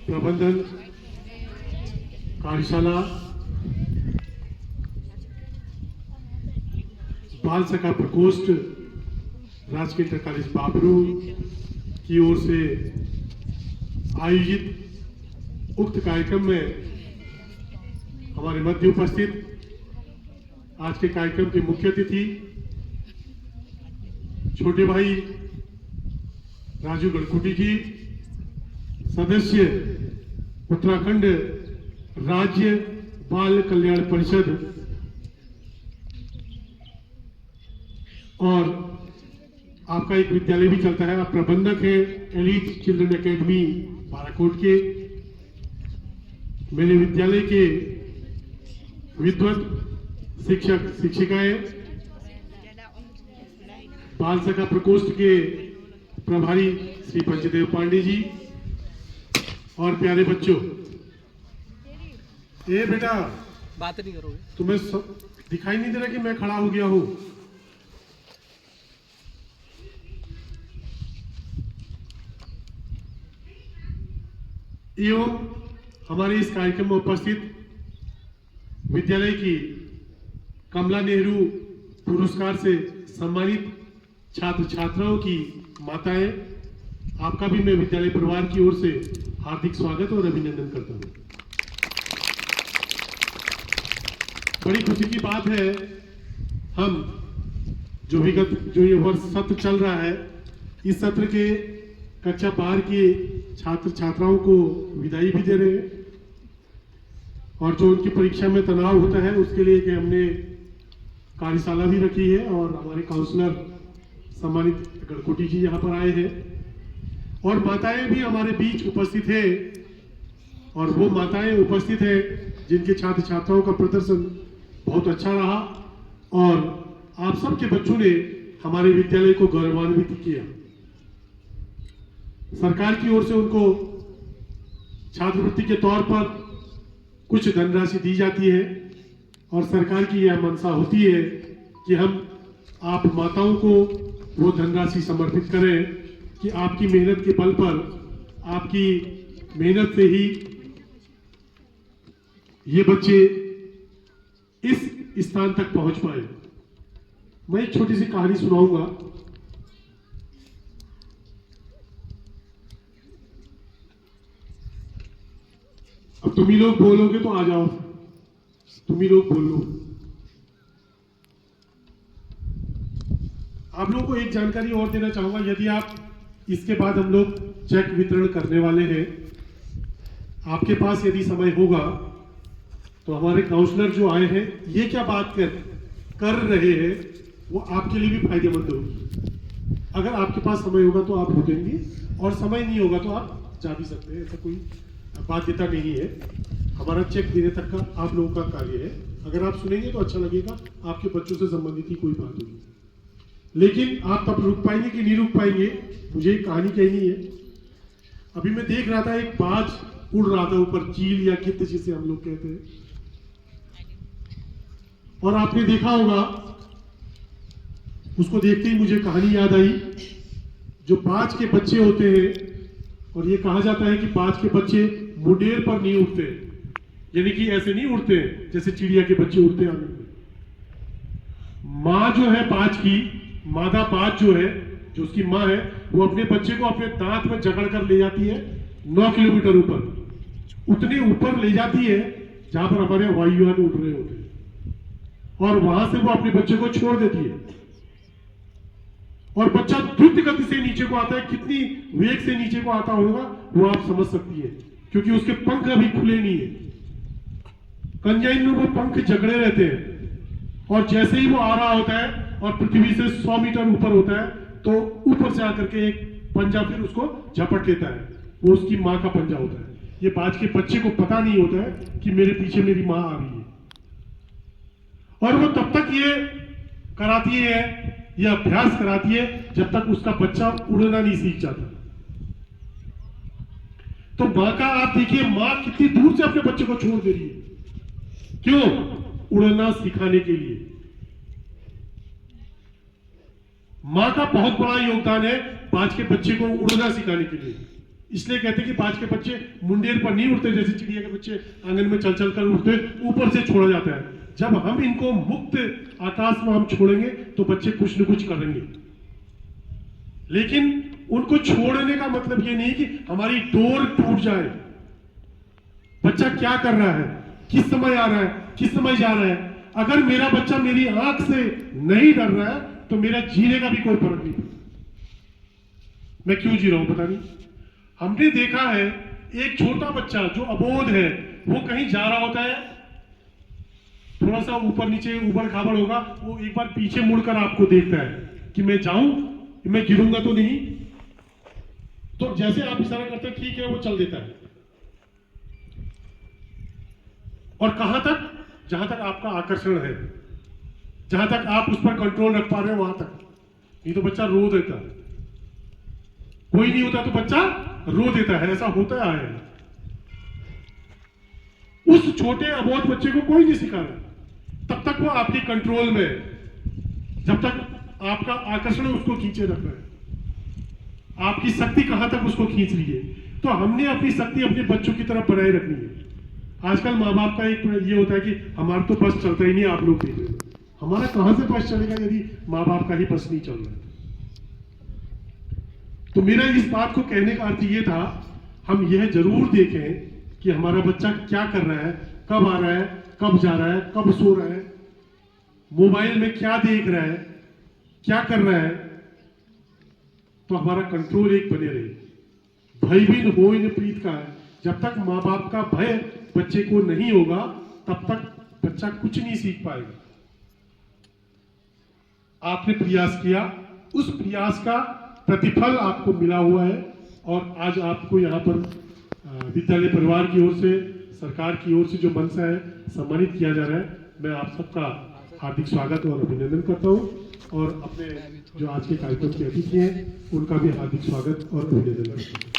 प्रबंधन कार्यशाला बाल सखा प्रकोष्ठ राजकीय इंटर कॉलेज बाबरू की ओर से आयोजित उक्त कार्यक्रम में हमारे मध्य उपस्थित आज के कार्यक्रम के मुख्य अतिथि छोटे भाई राजू गणकुटी जी, सदस्य उत्तराखंड राज्य बाल कल्याण परिषद और आपका एक विद्यालय भी चलता है, आप प्रबंधक हैं एलीट चिल्ड्रन एकेडमी बाराकोट के। मेरे विद्यालय के विद्वत शिक्षक शिक्षिकाएं, बाल सखा प्रकोष्ठ के प्रभारी श्री पंचदेव पांडे जी और प्यारे बच्चों। ए बेटा, बात नहीं करोगे? तुम्हें दिखाई नहीं दे रहा कि मैं खड़ा हो गया हूं? एवं हमारे इस कार्यक्रम में उपस्थित विद्यालय की कमला नेहरू पुरस्कार से सम्मानित छात्र छात्राओं की माताएं, आपका भी मैं विद्यालय परिवार की ओर से हार्दिक स्वागत और अभिनंदन करता हूं। बड़ी खुशी की बात है, हम जो ये वर्ष सत्र चल रहा है, इस सत्र के कक्षा 12 के छात्र छात्राओं को विदाई भी दे रहे हैं और जो उनकी परीक्षा में तनाव होता है उसके लिए कि हमने कार्यशाला भी रखी है और हमारे काउंसलर सम्मानित गणकुटी जी यहाँ पर आए हैं और माताएं भी हमारे बीच उपस्थित है और वो माताएं उपस्थित है जिनके छात्र छात्राओं का प्रदर्शन बहुत अच्छा रहा और आप सबके बच्चों ने हमारे विद्यालय को गौरवान्वित किया। सरकार की ओर से उनको छात्रवृत्ति के तौर पर कुछ धनराशि दी जाती है और सरकार की यह मंशा होती है कि हम आप माताओं को वो धनराशि समर्पित करें कि आपकी मेहनत के बल पर, आपकी मेहनत से ही ये बच्चे इस स्थान तक पहुंच पाए। मैं एक छोटी सी कहानी सुनाऊंगा। अब तुम ही लोग बोलोगे तो आ जाओ, तुम ही लोग बोलो। आप लोगों को एक जानकारी और देना चाहूंगा, यदि आप इसके बाद हम लोग चेक वितरण करने वाले हैं, आपके पास यदि समय होगा तो हमारे काउंसलर जो आए हैं ये क्या बात कर रहे हैं वो आपके लिए भी फायदेमंद होगी। अगर आपके पास समय होगा तो आप रुकेंगे और समय नहीं होगा तो आप जा भी सकते हैं, ऐसा कोई बाध्यता नहीं है। हमारा चेक देने तक का आप लोगों का कार्य है। अगर आप सुनेंगे तो अच्छा लगेगा, आपके बच्चों से संबंधित ही कोई बात होगी, लेकिन आप तब रुक पाएंगे कि नहीं रुक पाएंगे, मुझे एक कहानी कहनी है। अभी मैं देख रहा था एक बाज उड़ रहा था ऊपर, चील या गिद्ध जिसे हम लोग कहते हैं, और आपने देखा होगा, उसको देखते ही मुझे कहानी याद आई। जो बाज के बच्चे होते हैं, और ये कहा जाता है कि बाज के बच्चे मुंडेर पर नहीं उड़ते, यानी कि ऐसे नहीं उड़ते जैसे चिड़िया के बच्चे उड़ते हैं। माँ जो है बाज की, मादा बाज जो है, जो उसकी माँ है, वो अपने बच्चे को अपने दांत में जकड़ कर ले जाती है 9 किलोमीटर ऊपर, उतने ऊपर ले जाती है जहां पर हमारे वायुयान उड़ रहे होते हैं, और वहां से वो अपने बच्चे को छोड़ देती है और बच्चा द्रुत गति से नीचे को आता है। कितनी वेग से नीचे को आता होगा वो आप समझ सकती है, क्योंकि उसके पंख अभी खुले नहीं है। कंजाइन में वो पंख जकड़े रहते हैं और जैसे ही वो आ रहा होता है और पृथ्वी से 100 मीटर ऊपर होता है तो ऊपर से आकर के एक पंजा फिर उसको झपट लेता है, वो उसकी माँ का पंजा होता है। ये बाज के बच्चे को पता नहीं होता है कि मेरे पीछे मेरी माँ आ रही है, और वो तब तक ये कराती है, यह अभ्यास कराती है जब तक उसका बच्चा उड़ना नहीं सीख जाता। तो मां का आप देखिए, मां कितनी दूर से अपने बच्चे को छोड़ दे रही है, क्यों? उड़ना सिखाने के लिए। मां का बहुत बड़ा योगदान है बाज के बच्चे को उड़ना सिखाने के लिए। इसलिए कहते हैं कि आज के बच्चे मुंडेर पर नहीं उड़ते, जैसे चिड़िया के बच्चे आंगन में चल चल कर उड़ते, ऊपर से छोड़ा जाता है। जब हम इनको मुक्त आकाश में हम छोड़ेंगे तो बच्चे कुछ न कुछ करेंगे। लेकिन उनको छोड़ने का मतलब ये नहीं कि हमारी डोर टूट जाए। बच्चा क्या कर रहा है, किस समय आ रहा है, किस समय जा रहा है। अगर मेरा बच्चा मेरी आंख से नहीं डर रहा है तो मेरा जीने का भी कोई फर्क नहीं पड़ता। मैं क्यों जी रहा हूं पता नहीं। हमने देखा है एक छोटा बच्चा जो अबोध है, वो कहीं जा रहा होता है, थोड़ा सा ऊपर नीचे ऊबड़ खाबड़ होगा, वो एक बार पीछे मुड़कर आपको देखता है कि मैं जाऊं, मैं गिरूंगा तो नहीं। तो जैसे आप इशारा करते हैं ठीक है, वो चल देता है। और कहां तक? जहां तक आपका आकर्षण है, जहां तक आप उस पर कंट्रोल रख पा रहे हो वहां तक। नहीं तो बच्चा रो देता है। कोई नहीं होता तो बच्चा रो देता है, ऐसा होता है। उस छोटे अबोध बच्चे को कोई नहीं सिखा रहा, तब तक वो आपके कंट्रोल में, जब तक आपका आकर्षण उसको खींचे रख रहा है। आपकी शक्ति कहां तक उसको खींच रही है। तो हमने अपनी शक्ति अपने बच्चों की तरफ बनाए रखनी है। आजकल माँ बाप का एक ये होता है कि हमारा तो बस चलता ही नहीं, आप लोग देख रहे हो। हमारा कहां से बस चलेगा यदि माँ बाप का ही बस नहीं चल रहा है। तो मेरा इस बात को कहने का अर्थ ये था, हम यह जरूर देखें कि हमारा बच्चा क्या कर रहा है, कब आ रहा है, कब जा रहा है, कब सो रहा है, मोबाइल में क्या देख रहा है, क्या कर रहा है। तो हमारा कंट्रोल एक बने रहे। भय भी हो इन प्रीत का है। जब तक माँ बाप का भय बच्चे को नहीं होगा तब तक बच्चा कुछ नहीं सीख पाएगा। आपने प्रयास किया, उस प्रयास का प्रतिफल आपको मिला हुआ है। और आज आपको यहाँ पर विद्यालय परिवार की ओर से, सरकार की ओर से जो मंशा है सम्मानित किया जा रहा है। मैं आप सबका हार्दिक स्वागत और अभिनंदन करता हूँ। और अपने जो आज के कार्यक्रम के अतिथि हैं उनका भी हार्दिक स्वागत और अभिनंदन करता हूँ।